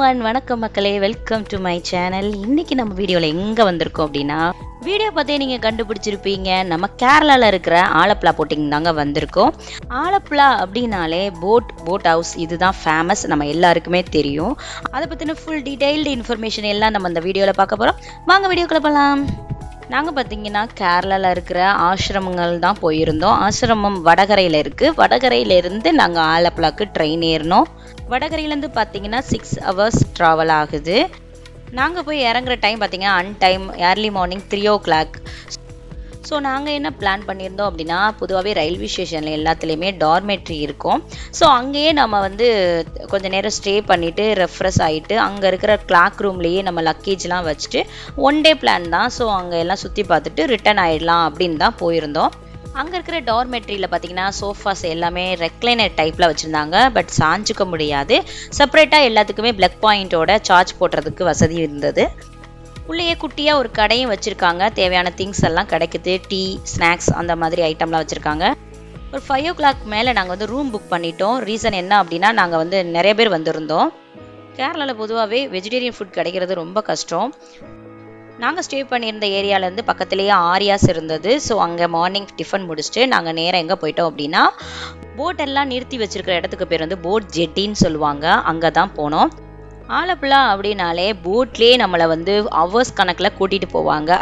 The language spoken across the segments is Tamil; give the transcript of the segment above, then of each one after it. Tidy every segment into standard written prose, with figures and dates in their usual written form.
எவ்ரிவன் வணக்கம் மக்களே, வெல்கம் டு மை சேனல். இன்னைக்கு நம்ம வீடியோவில் எங்கே வந்திருக்கோம் அப்படின்னா, வீடியோ பார்த்தே நீங்கள் கண்டுபிடிச்சிருப்பீங்க, நம்ம கேரளாவில் இருக்கிற ஆலப்புழா போட்டிங் தாங்க வந்திருக்கோம். ஆலப்புழா அப்படின்னாலே போட் ஹவுஸ் இதுதான் ஃபேமஸ், நம்ம எல்லாருக்குமே தெரியும். அதை பற்றின ஃபுல் டீடைல்டு இன்ஃபர்மேஷன் எல்லாம் நம்ம இந்த வீடியோவில் பார்க்க போகிறோம். வாங்க வீடியோக்குள்ள போகலாம். நாங்கள் பார்த்தீங்கன்னா கேரளாவில் இருக்கிற ஆசிரமங்கள் தான் போயிருந்தோம். ஆசிரமம் வடகரையில் இருக்குது. வடகரையிலேருந்து நாங்கள் ஆலப்புழாக்கு ட்ரெயின் ஏறினோம். வடகரையிலேருந்து பார்த்தீங்கன்னா 6 hours ட்ராவல் ஆகுது. நாங்கள் போய் இறங்குற டைம் பார்த்தீங்கன்னா அன்டைம் ஏர்லி மார்னிங் 3 o'clock. ஸோ நாங்கள் என்ன பிளான் பண்ணியிருந்தோம் அப்படின்னா, பொதுவாகவே ரயில்வே ஸ்டேஷனில் எல்லாத்துலேயுமே டார்மெட்ரி இருக்கும். ஸோ அங்கேயே நம்ம கொஞ்சம் நேரம் ஸ்டே பண்ணிவிட்டு ரெஃப்ரெஷ் ஆகிட்டு அங்கே இருக்கிற கிளாக் ரூம்லேயே நம்ம லக்கேஜ்லாம் வச்சுட்டு 1 day பிளான் தான். ஸோ அங்கே எல்லாம் சுற்றி பார்த்துட்டு ரிட்டர்ன் ஆகிடலாம் அப்படின்னு தான் போயிருந்தோம். அங்கே இருக்கிற டார்மெட்ரியில் பார்த்தீங்கன்னா சோஃபாஸ் எல்லாமே ரெக்லைனர் டைப்பில் வச்சுருந்தாங்க. பட் சாஞ்சிக்க முடியாது. செப்பரேட்டாக எல்லாத்துக்குமே பிளக் பாயிண்ட்டோட சார்ஜ் போடுறதுக்கு வசதி இருந்தது. உள்ளேயே குட்டியாக ஒரு கடையும் வச்சுருக்காங்க. தேவையான திங்ஸ் எல்லாம் கிடைக்குது. டீ, ஸ்நாக்ஸ் அந்த மாதிரி ஐட்டம்லாம் வச்சுருக்காங்க. ஒரு 5 o'clock மேலே நாங்கள் ரூம் புக் பண்ணிட்டோம். ரீசன் என்ன அப்படின்னா, நாங்கள் நிறைய பேர் வந்திருந்தோம். கேரளாவில் பொதுவாகவே வெஜிடேரியன் ஃபுட் கிடைக்கிறது ரொம்ப கஷ்டம். நாங்கள் ஸ்டே பண்ணியிருந்த ஏரியாவிலேருந்து பக்கத்துலேயே ஆரியாஸ் இருந்தது. ஸோ அங்கே மார்னிங் டிஃபன் முடிச்சுட்டு நாங்கள் நேராக எங்கே போயிட்டோம் அப்படின்னா, போட்டெல்லாம் நிறுத்தி வச்சுருக்கிற இடத்துக்கு பேர் போட் ஜெட்டின்னு சொல்லுவாங்க. அங்கே தான் போனோம். ஆலப்புழா அப்படின்னாலே போட்லேயே நம்மளை ஹவர்ஸ் கணக்கில் கூட்டிகிட்டு போவாங்க.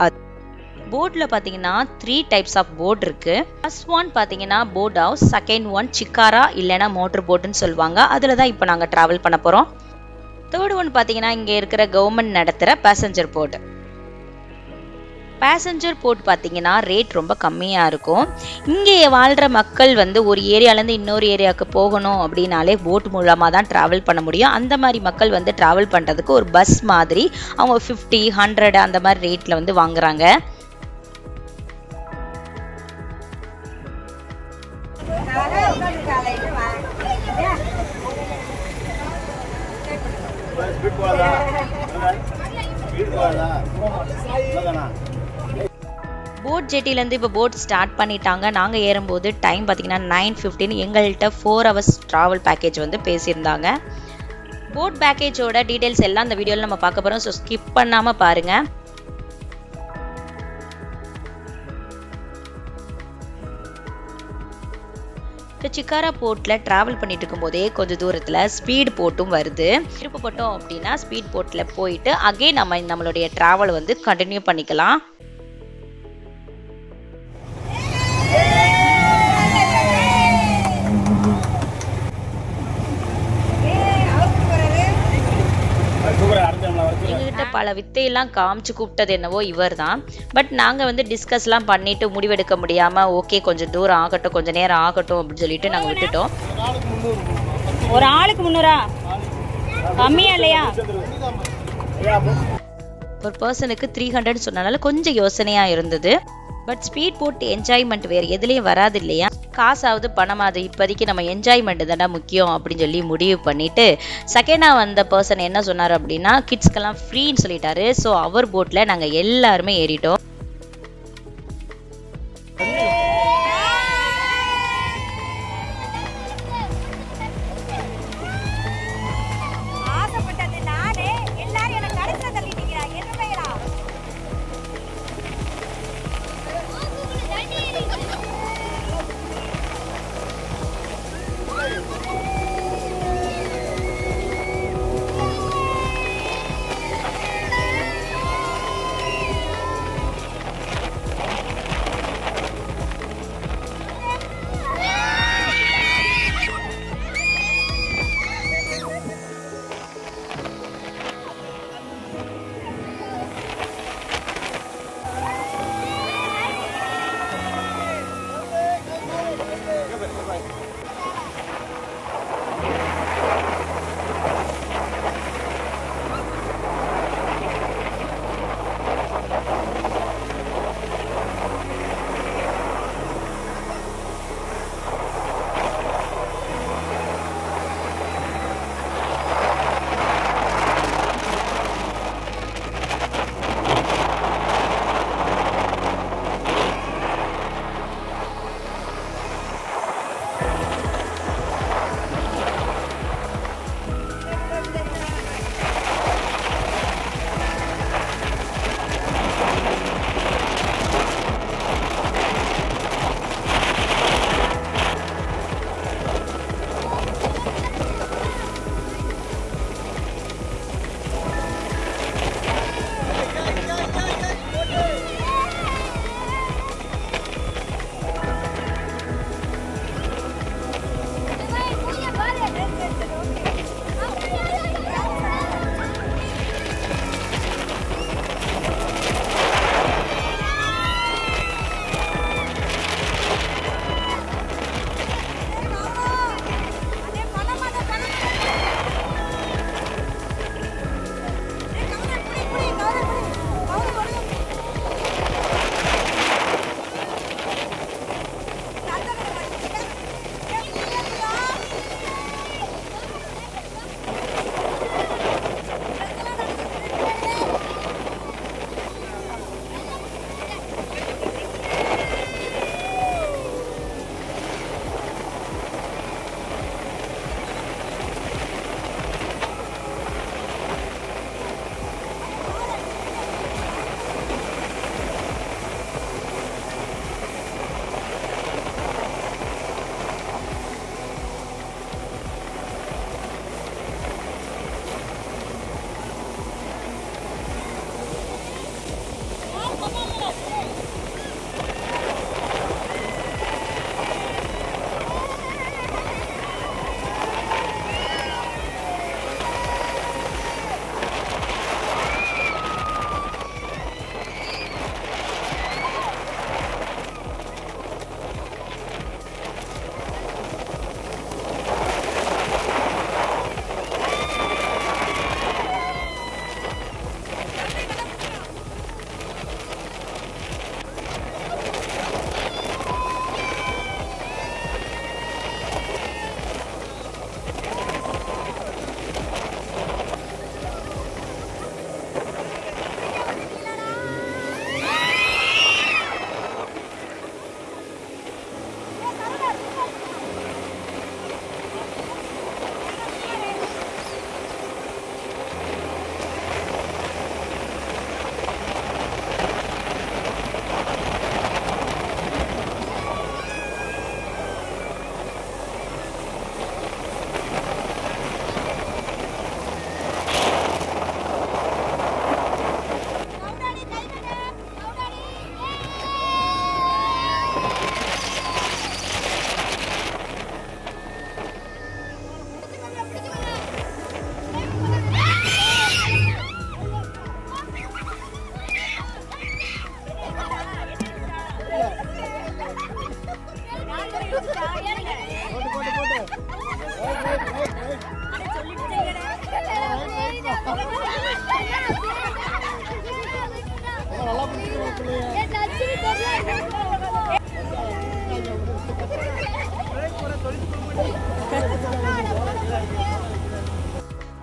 போட்டில் பார்த்தீங்கன்னா 3 types ஆஃப் போட் இருக்குது. ஃபர்ஸ்ட் ஒன் பார்த்தீங்கன்னா boat house, second one chikara இல்லைனா மோட்டர் போட்டுன்னு சொல்லுவாங்க. அதில் தான் இப்போ நாங்கள் ட்ராவல் பண்ண போகிறோம். தேர்ட் ஒன் பார்த்தீங்கன்னா இங்கே இருக்கிற கவர்மெண்ட் நடத்துகிற பேசஞ்சர் போட். பேசஞ்சர் போட் பார்த்தீங்கன்னா ரேட் ரொம்ப கம்மியாக இருக்கும். இங்கே வாழ்கிற மக்கள் ஒரு ஏரியாலேருந்து இன்னொரு ஏரியாவுக்கு போகணும் அப்படின்னாலே போட் மூலமாக தான் ட்ராவல் பண்ண முடியும். அந்த மாதிரி மக்கள் ட்ராவல் பண்ணுறதுக்கு ஒரு பஸ் மாதிரி அவங்க 50, 100 அந்த மாதிரி ரேட்டில் வாங்குறாங்க. போட் ஜெட்டிலேருந்து இப்போ போட் ஸ்டார்ட் பண்ணிட்டாங்க. நாங்கள் ஏறும்போது டைம் பார்த்தீங்கன்னா 9:15. எங்கள்கிட்ட 4 hours ட்ராவல் பேக்கேஜ் பேசியிருந்தாங்க. போட் பேக்கேஜோட டீட்டெயில்ஸ் எல்லாம் இந்த வீடியோவில் நம்ம பார்க்க போகிறோம். ஸோ ஸ்கிப் பண்ணாமல் பாருங்கள். இப்போ சிக்காரா போட்டில் ட்ராவல் பண்ணிட்டு இருக்கும்போதே கொஞ்சம் தூரத்தில் ஸ்பீட் போட்டும் வருது. விருப்பப்பட்டோம் அப்படின்னா ஸ்பீட் போட்டில் போயிட்டு அகைன் நம்மளுடைய ட்ராவல் கண்டினியூ பண்ணிக்கலாம். எங்ககிட்ட பல வித்தையெல்லாம் காமிச்சு கூப்பிட்டது என்னவோ இவர் தான். பட் நாங்கள் டிஸ்கஸ்லாம் பண்ணிட்டு முடிவெடுக்க முடியாமல், ஓகே கொஞ்சம் தூரம் ஆகட்டும், கொஞ்சம் நேரம் ஆகட்டும் அப்படின்னு சொல்லிட்டு நாங்கள் விட்டுட்டோம். ஒரு ஆளுக்கு 300 கம்மியா இல்லையா? ஒரு பர்சனுக்கு 300 சொன்னனால கொஞ்சம் யோசனையாக இருந்தது. பட் ஸ்பீட் போட் என்ஜாய்மெண்ட் வேறு எதுலேயும் வராது இல்லையா? காசாவது பணமாவது, இப்போதைக்கு நம்ம என்ஜாய்மெண்ட் தானே முக்கியம் அப்படின்னு சொல்லி முடிவு பண்ணிவிட்டு, செகண்டாக வந்த பர்சன் என்ன சொன்னார் அப்படின்னா, கிட்ஸ்க்கெல்லாம் ஃப்ரீன்னு சொல்லிட்டாரு. ஸோ அவர் போட்டில் நாங்கள் எல்லாருமே ஏறிட்டோம்.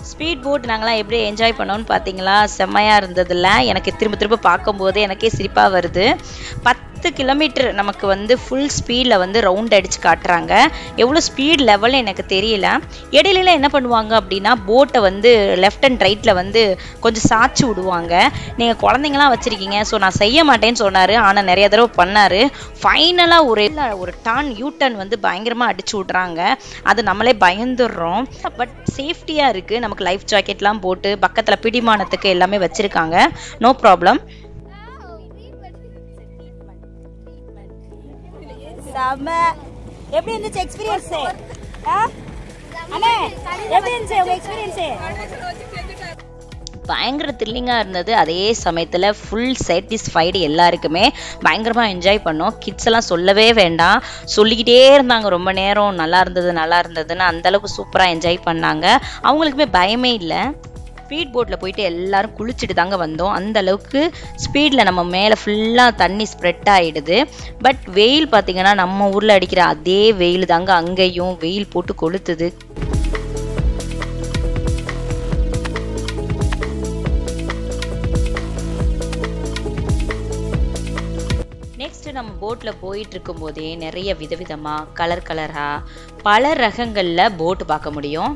ஸ்பீட் போட் நாங்களாம் எப்படி என்ஜாய் பண்ணோம்னு பார்த்தீங்களா? செம்மையாக இருந்ததில்ல. எனக்கு திரும்ப திரும்ப பார்க்கும்போது எனக்கே சிரிப்பாக வருது. 10 கிலோமீட்டர் நமக்கு வந்து ஃபுல் ஸ்பீடில் வந்து ரவுண்ட் அடித்து காட்டுறாங்க. எவ்வளோ ஸ்பீட் லெவல்னு எனக்கு தெரியல. இடையில என்ன பண்ணுவாங்க அப்படின்னா போட்டை வந்து லெஃப்ட் அண்ட் ரைட்டில் வந்து கொஞ்சம் சாய்ச்சி விடுவாங்க. நீங்கள் குழந்தைங்களாம் வச்சுருக்கீங்க, ஸோ நான் செய்ய மாட்டேன்னு சொன்னார். ஆனால் நிறைய தடவை பண்ணார். ஃபைனலாக ஒரு டர்ன் யூ டர்ன் வந்து பயங்கரமாக அடிச்சு விட்றாங்க. அது நம்மளே பயந்துடுறோம். பட் சேஃப்டியாக இருக்குது. நமக்கு லைஃப் ஜாக்கெட்லாம் போட்டு பக்கத்தில் பிடிமானத்துக்கு எல்லாமே வச்சுருக்காங்க. No problem. எப்படி இருந்துச்சு எக்ஸ்பீரியன்ஸ்? அண்ணே எப்படி இருந்துச்சு உங்க எக்ஸ்பீரியன்ஸ்? பயங்கர த்ரில்லிங்காக இருந்தது. அதே சமயத்தில் ஃபுல் சாட்டிஸ்ஃபைடு. எல்லாருக்குமே பயங்கரமாக என்ஜாய் பண்ணோம். கிட்ஸ் எல்லாம் சொல்லவே வேண்டாம், சொல்லிக்கிட்டே இருந்தாங்க ரொம்ப நேரம். நல்லா இருந்ததுன்னு அந்தளவுக்கு சூப்பராக என்ஜாய் பண்ணாங்க. அவங்களுக்குமே பயமே இல்லை. ஸ்பீட் போட்டில் போயிட்டு எல்லாரும் குளிச்சுட்டு தாங்க வந்தோம். அந்த அளவுக்கு ஸ்பீடில் நம்ம மேலே ஃபுல்லாக தண்ணி ஸ்ப்ரெட் ஆகிடுது. பட் வெயில் பார்த்திங்கன்னா நம்ம ஊரில் அடிக்கிற அதே வெயில் தாங்க அங்கேயும் வெயில் போட்டு கொளுத்துது. நெக்ஸ்ட் நம்ம போட்டில் போயிட்டு இருக்கும் போதே நிறைய விதவிதமாக கலராக பல ரகங்களில் போட்டு பார்க்க முடியும்.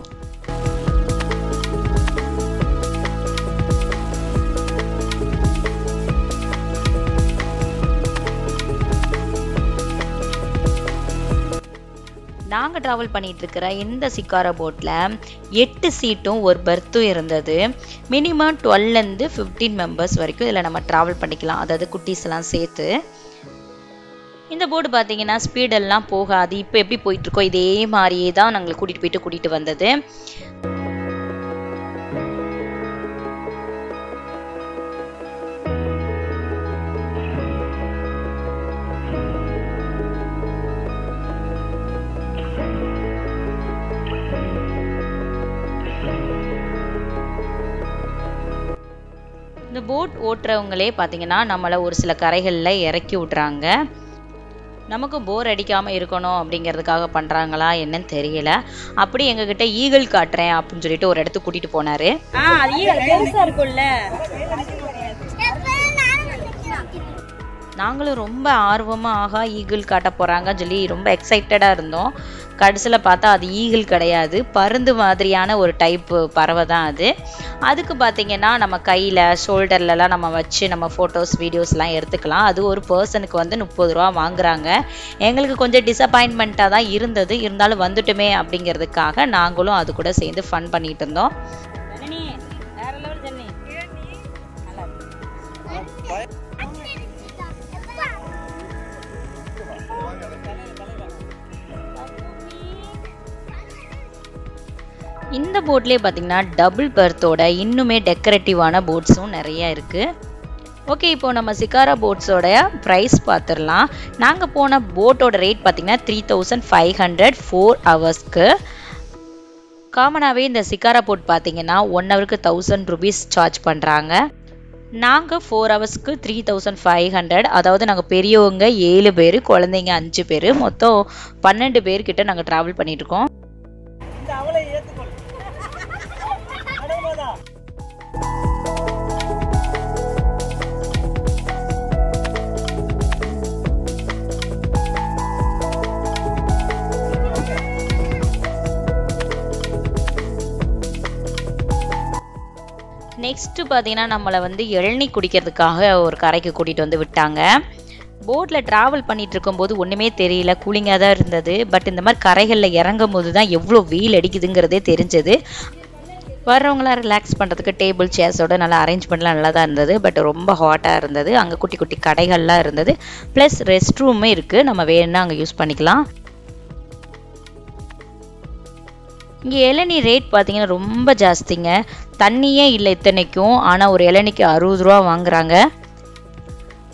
நாங்கள் ட்ராவல் பண்ணிகிட்டு இருக்கிற இந்த சிக்காரா போட்டில் 8 சீட்டும் ஒரு பர்த்தும் இருந்தது. மினிமம் 12 to 15 மெம்பர்ஸ் வரைக்கும் இதில் நம்ம ட்ராவல் பண்ணிக்கலாம், அதாவது குட்டீஸ் எல்லாம் சேர்த்து. இந்த போர்டு பார்த்தீங்கன்னா ஸ்பீடெல்லாம் போகாது. இப்போ எப்படி போயிட்டுருக்கோ இதே மாதிரியே தான் நாங்கள் கூட்டிகிட்டு வந்தது. இந்த போட் ஓட்டுறவங்களே பார்த்தீங்கன்னா நம்மளை ஒரு சில கரைகளில் இறக்கி விட்றாங்க. நமக்கு போர் அடிக்காமல் இருக்கணும் அப்படிங்கிறதுக்காக பண்ணுறாங்களா என்னன்னு தெரியல. அப்படி எங்ககிட்ட ஈகிள் காட்டுறேன் அப்படின்னு சொல்லிட்டு ஒரு இடத்துக்கு கூட்டிகிட்டு போனார். பெருசாக இருக்கும்ல. நாங்களும் ரொம்ப ஆர்வமாக ஈகிள் காட்ட போகிறாங்கன்னு சொல்லி ரொம்ப எக்ஸைட்டடாக இருந்தோம். கடைசியில் பார்த்தா அது ஈகிள் கிடையாது, பருந்து மாதிரியான ஒரு டைப்பு பறவை தான் அது. அதுக்கு பார்த்திங்கன்னா நம்ம கையில் ஷோல்டர்லலாம் நம்ம வச்சு நம்ம ஃபோட்டோஸ் வீடியோஸ்லாம் எடுத்துக்கலாம். அது ஒரு பர்சனுக்கு வந்து 30 ரூபா வாங்குறாங்க. எங்களுக்கு கொஞ்சம் டிசப்பாயின்மெண்ட்டாக தான் இருந்தது. இருந்தாலும் வந்துட்டுமே அப்படிங்கிறதுக்காக நாங்களும் அது கூட சேர்ந்து ஃபன் பண்ணிகிட்டு இருந்தோம். இந்த போட்லேயே பார்த்தீங்கன்னா டபுள் பெர்த்தோட இன்னுமே டெக்கரேட்டிவான போட்ஸும் நிறைய இருக்குது. ஓகே, இப்போ நம்ம சிகாரா போட்ஸோட ப்ரைஸ் பார்த்துடலாம். நாங்கள் போன போட்டோட ரேட் பார்த்தீங்கன்னா 3500 4 ஹவர்ஸ்க்கு. காமனாகவே இந்த சிகாரா போட் பார்த்தீங்கன்னா 1 ஹவருக்கு 1000 rupees சார்ஜ் பண்ணுறாங்க. நாங்கள் 4 ஹவர்ஸ்க்கு 3500. அதாவது நாங்கள் பெரியவங்க 7 பேர், குழந்தைங்க 5 பேர், மொத்தம் 12 பேர்கிட்ட நாங்கள் ட்ராவல் பண்ணிட்டுருக்கோம். நெக்ஸ்ட்டு பார்த்தீங்கன்னா நம்மளை வந்து இளநீ குடிக்கிறதுக்காக ஒரு கரைக்கு கூட்டிகிட்டு வந்து விட்டாங்க. போட்டில் ட்ராவல் பண்ணிகிட்டு இருக்கும்போது ஒன்றுமே தெரியல, கூலிங்காக தான் இருந்தது. பட் இந்த மாதிரி கரைகளில் இறங்கும் போது தான் எவ்வளோ வெயில் அடிக்குதுங்கிறதே தெரிஞ்சது. வர்றவங்களாம் ரிலாக்ஸ் பண்ணுறதுக்கு டேபிள் சேர்ஸோட நல்லா அரேஞ்ச்மெண்ட்லாம் நல்லா தான் இருந்தது. பட் ரொம்ப ஹாட்டாக இருந்தது. அங்கே குட்டி குட்டி கடைகள்லாம் இருந்தது. ப்ளஸ் ரெஸ்ட் ரூமே இருக்குது, நம்ம வேணும்னா அங்கே யூஸ் பண்ணிக்கலாம். இங்கே இளநீ ரேட் பார்த்தீங்கன்னா ரொம்ப ஜாஸ்திங்க. தண்ணியே இல்லை இத்தனைக்கும், ஆனால் ஒரு இளநிக்கு 60 ரூபா வாங்குறாங்க.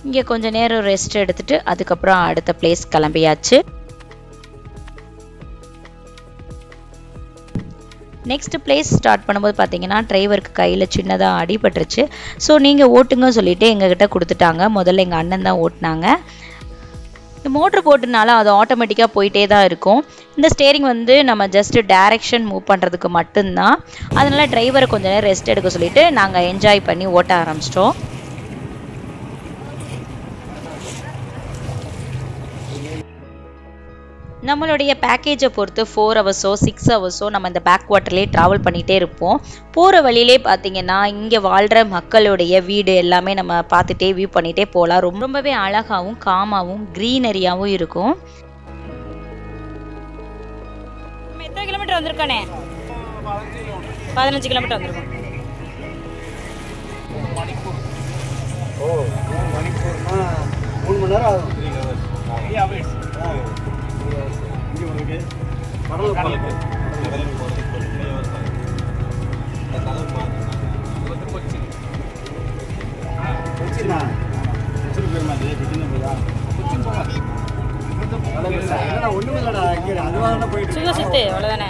இங்கே கொஞ்சம் நேரம் ரெஸ்ட் எடுத்துட்டு அதுக்கப்புறம் அடுத்த பிளேஸ் கிளம்பியாச்சு. நெக்ஸ்ட் பிளேஸ் ஸ்டார்ட் பண்ணும்போது பார்த்தீங்கன்னா டிரைவருக்கு கையில் சின்னதாக அடிபட்டுருச்சு. ஸோ நீங்கள் ஓட்டுங்க சொல்லிட்டு எங்ககிட்ட கொடுத்துட்டாங்க. முதல்ல எங்கள் அண்ணன் தான் ஓட்டினாங்க. மோட்ரு போட்டுனால அது ஆட்டோமேட்டிக்காக போயிட்டே தான் இருக்கும். இந்த ஸ்டேரிங் வந்து நம்ம ஜஸ்ட் டைரக்ஷன் மூவ் பண்ணுறதுக்கு மட்டும்தான். அதனால டிரைவரை கொஞ்சம் நேரம் ரெஸ்ட் எடுக்க சொல்லிட்டு நாங்கள் என்ஜாய் பண்ணி ஓட்ட ஆரம்பிச்சிட்டோம். நம்மளுடைய பேக்கேஜை பொறுத்து 4 ஹவர்ஸோ 6 ஹவர்ஸோ நம்ம இந்த பேக் வாட்டர்லேயே ட்ராவல் பண்ணிகிட்டே இருப்போம். போகிற வழியிலே பார்த்தீங்கன்னா இங்கே வாழ்கிற மக்களுடைய வீடு எல்லாமே நம்ம பார்த்துட்டே வியூ பண்ணிகிட்டே போகலாம். ரொம்பவே அழகாகவும் காமாகவும் க்ரீனரியாகவும் இருக்கும். எத்தனை கிலோமீட்டர் வந்திருக்கானே? 15 கிலோமீட்டர் வந்திருக்கோம். மணிக்கூர்னா 3 மணி நேரம் ஆகும். சுத்து அவ்வளோதானே.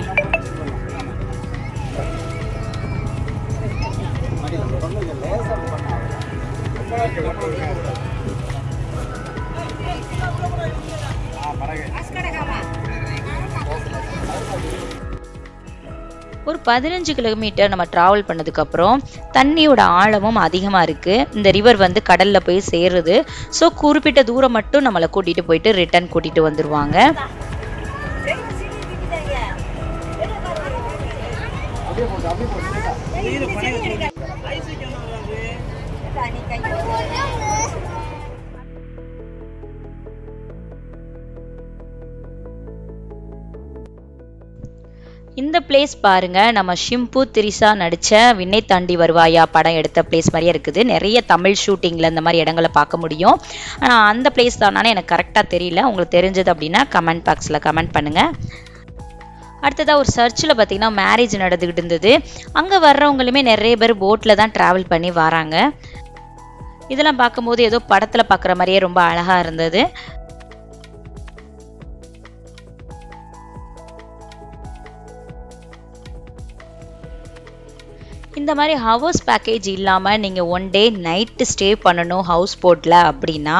ஒரு 15 கிலோமீட்டர் நம்ம ட்ராவல் பண்ணதுக்கப்புறம் தண்ணியோட ஆழமும் அதிகமாக இருக்குது. இந்த ரிவர் வந்து கடலில் போய் சேருது. ஸோ குறிப்பிட்ட தூரம் மட்டும் நம்மளை கூட்டிகிட்டு போயிட்டு ரிட்டர்ன் கூட்டிகிட்டு வந்துடுவாங்க. இந்த பிளேஸ் பாருங்க, நம்ம ஷிம்பு திரிசா நடிச்ச விண்ணை தாண்டி வருவாயா படம் எடுத்த பிளேஸ் மாதிரியே இருக்குது. நிறைய தமிழ் ஷூட்டிங்கில் இந்த மாதிரி இடங்களை பார்க்க முடியும். அந்த பிளேஸ் தானே எனக்கு கரெக்டாக தெரியல. உங்களுக்கு தெரிஞ்சது அப்படின்னா கமெண்ட் பாக்ஸில் கமெண்ட் பண்ணுங்கள். அடுத்ததாக ஒரு சர்ச்சில் பார்த்திங்கன்னா மேரேஜ் நடந்துக்கிட்டு இருந்தது. அங்கே வர்றவங்களுமே நிறைய பேர் போட்டில் தான் ட்ராவல் பண்ணி வராங்க. இதெல்லாம் பார்க்கும்போது ஏதோ படத்தில் பார்க்குற மாதிரியே ரொம்ப அழகாக இருந்தது. இந்த மாதிரி ஹவுஸ் பேக்கேஜ் இல்லாமல் நீங்கள் 1 டே நைட்டு ஸ்டே பண்ணணும் ஹவுஸ் போட்டில் அப்படின்னா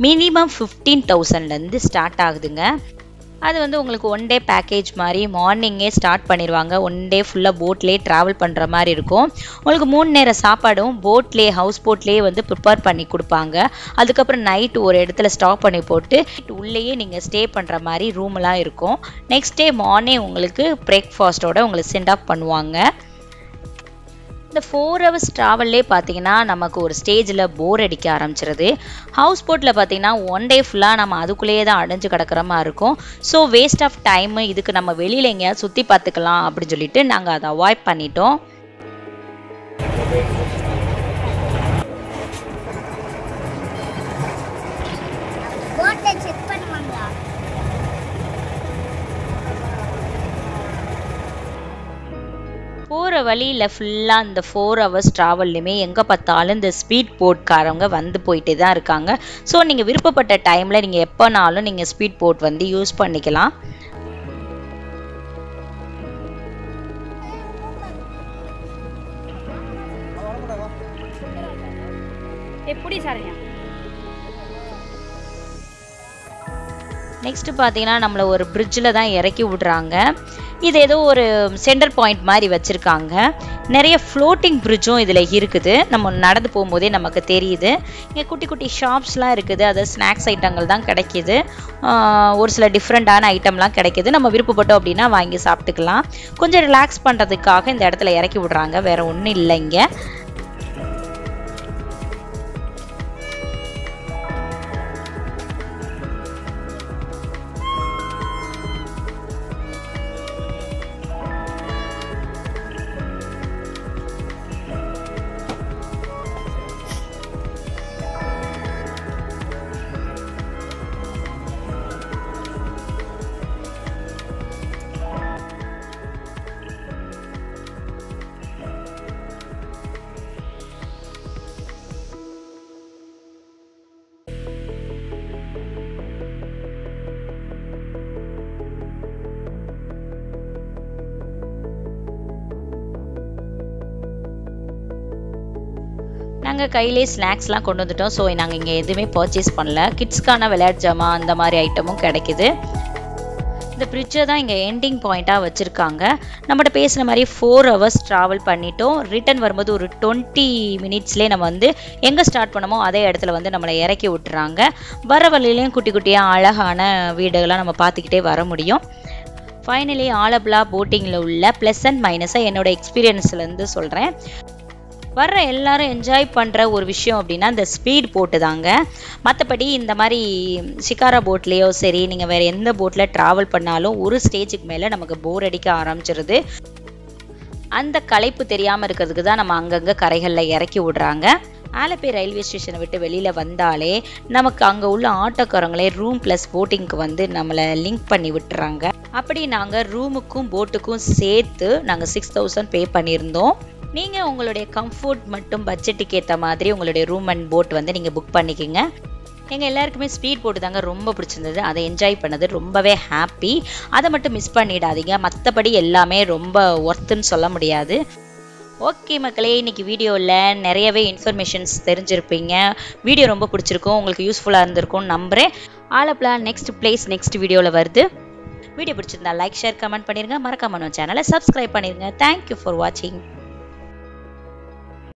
மினிமம் 15,000லேருந்து ஸ்டார்ட் ஆகுதுங்க. அது வந்து உங்களுக்கு 1 டே பேக்கேஜ் மாதிரி மார்னிங்கே ஸ்டார்ட் பண்ணிடுவாங்க. 1 டே ஃபுல்லாக போட்லேயே ட்ராவல் பண்ணுற மாதிரி இருக்கும். உங்களுக்கு 3 நேர சாப்பாடும் போட்லேயே ஹவுஸ் போட்லேயே வந்து ப்ரிப்பேர் பண்ணி கொடுப்பாங்க. அதுக்கப்புறம் நைட்டு ஒரு இடத்துல ஸ்டாப் பண்ணி போட்டு உள்ளேயே நீங்கள் ஸ்டே பண்ணுற மாதிரி ரூம்லாம் இருக்கும். நெக்ஸ்ட் டே மார்னிங் உங்களுக்கு பிரேக்ஃபாஸ்ட்டோட உங்களுக்கு சென்ட் ஆஃப் பண்ணுவாங்க. இந்த 4 ஹவர்ஸ் ட்ராவல்லே பார்த்தீங்கன்னா நமக்கு ஒரு ஸ்டேஜில் போர் அடிக்க ஆரம்பிச்சிருது. ஹவுஸ் போட்டில் பார்த்தீங்கன்னா 1 டே ஃபுல்லாக நம்ம அதுக்குள்ளேயே தான் அடைஞ்சு கிடக்கிற மாதிரி இருக்கும். So waste of time. இதுக்கு நம்ம வெளியில் எங்கேயாவது சுற்றி பார்த்துக்கலாம் அப்படின்னு சொல்லிட்டு நாங்கள் அதை அவாய்ட் பண்ணிட்டோம். வழியில் ஃபுல்லாக இந்த 4 hours ட்ராவல்லையுமே எங்கே பார்த்தாலும் இந்த ஸ்பீட் போட்காரவங்க வந்து போயிட்டே தான் இருக்காங்க. ஸோ நீங்கள் விருப்பப்பட்ட டைமில் நீங்கள் எப்போனாலும் நீங்கள் ஸ்பீட் போட் வந்து யூஸ் பண்ணிக்கலாம். எப்படி சாருங்க? நெக்ஸ்ட்டு பார்த்தீங்கன்னா நம்மளை ஒரு பிரிட்ஜில் தான் இறக்கி விடுறாங்க. இது ஏதோ ஒரு சென்டர் பாயிண்ட் மாதிரி வச்சுருக்காங்க. நிறைய ஃப்ளோட்டிங் பிரிட்ஜும் இதில் இருக்குது. நம்ம நடந்து போகும்போதே நமக்கு தெரியுது. இங்கே குட்டி குட்டி ஷாப்ஸ்லாம் இருக்குது. அது ஸ்நாக்ஸ் ஐட்டங்கள் தான் கிடைக்கிது. ஒரு சில டிஃப்ரெண்ட்டான ஐட்டம்லாம் கிடைக்கிது. நம்ம விருப்பப்பட்டோம் அப்படின்னா வாங்கி சாப்பிட்டுக்கலாம். கொஞ்சம் ரிலாக்ஸ் பண்ணுறதுக்காக இந்த இடத்துல இறக்கி விடுறாங்க. வேறு ஒன்றும் இல்லை இங்கே. நாங்கள் கையிலே ஸ்நாக்ஸ்லாம் கொண்டு வந்துட்டோம். ஸோ நாங்கள் இங்கே எதுவுமே பர்ச்சேஸ் பண்ணல. கிட்ஸ்க்கான விளையாட்டு ஜாமான் அந்த மாதிரி ஐட்டமும் கிடைக்குது. இந்த பிரிட்ஜை தான் இங்கே எண்டிங் பாயிண்ட்டாக வச்சுருக்காங்க. நம்மகிட்ட பேசுகிற மாதிரி 4 hours ட்ராவல் பண்ணிட்டோம். ரிட்டன் வரும்போது ஒரு 20 minutesலேயே நம்ம வந்து எங்கே ஸ்டார்ட் பண்ணமோ அதே இடத்துல வந்து நம்மளை இறக்கி விட்டுறாங்க. வர வழியிலையும் குட்டி குட்டியாக அழகான வீடுகளாக நம்ம பார்த்துக்கிட்டே வர முடியும். ஃபைனலி ஆலப்புழா போட்டிங்கில் உள்ள ப்ளஸ் அண்ட் மைனஸை என்னோடய எக்ஸ்பீரியன்ஸ்லேருந்து சொல்கிறேன். வர்ற எல்லாரும் என்ஜாய் பண்ணுற ஒரு விஷயம் அப்படின்னா இந்த ஸ்பீட் போட்டு தாங்க. மற்றபடி இந்த மாதிரி ஷிகாரா போட்லேயோ சரி, நீங்கள் வேறு எந்த போட்டில் ட்ராவல் பண்ணாலும் ஒரு ஸ்டேஜுக்கு மேலே நமக்கு போர் அடிக்க ஆரம்பிச்சிருது. அந்த களைப்பு தெரியாமல் இருக்கிறதுக்கு தான் நம்ம அங்கங்கே கரைகளில் இறக்கி விடுறாங்க. ஆலப்பி ரயில்வே ஸ்டேஷனை விட்டு வெளியில் வந்தாலே நமக்கு அங்கே உள்ள ஆட்டோக்காரங்களே ரூம் ப்ளஸ் போட்டிங்க்கு வந்து நம்மளை லிங்க் பண்ணி விட்டுறாங்க. அப்படி நாங்கள் ரூமுக்கும் போட்டுக்கும் சேர்த்து நாங்கள் 6000 பே பண்ணியிருந்தோம். நீங்கள் உங்களுடைய கம்ஃபர்ட் மற்றும் பட்ஜெட்டுக்கு ஏற்ற மாதிரி உங்களுடைய ரூம் அண்ட் போட் வந்து நீங்கள் புக் பண்ணிக்கோங்க. எங்கள் எல்லாருக்குமே ஸ்பீட் போட்டு தாங்க ரொம்ப பிடிச்சிருந்தது. அதை என்ஜாய் பண்ணது ரொம்பவே ஹாப்பி. அதை மட்டும் மிஸ் பண்ணிடாதீங்க. மற்றபடி எல்லாமே ரொம்ப ஒர்த்துன்னு சொல்ல முடியாது. ஓகே மக்களே, இன்றைக்கி வீடியோவில் நிறையவே இன்ஃபர்மேஷன்ஸ் தெரிஞ்சிருப்பீங்க. வீடியோ ரொம்ப பிடிச்சிருக்கும், உங்களுக்கு யூஸ்ஃபுல்லாக இருந்திருக்கும்னு நம்புகிறேன். ஆலப்புழா நெக்ஸ்ட் பிளேஸ் நெக்ஸ்ட் வீடியோவில் வருது. வீடியோ பிடிச்சிருந்தா லைக், ஷேர், கமெண்ட் பண்ணிடுங்க. மறக்காம நம்ம சேனலை சப்ஸ்கிரைப் பண்ணிடுங்க. தேங்க்யூ ஃபார் வாட்சிங்.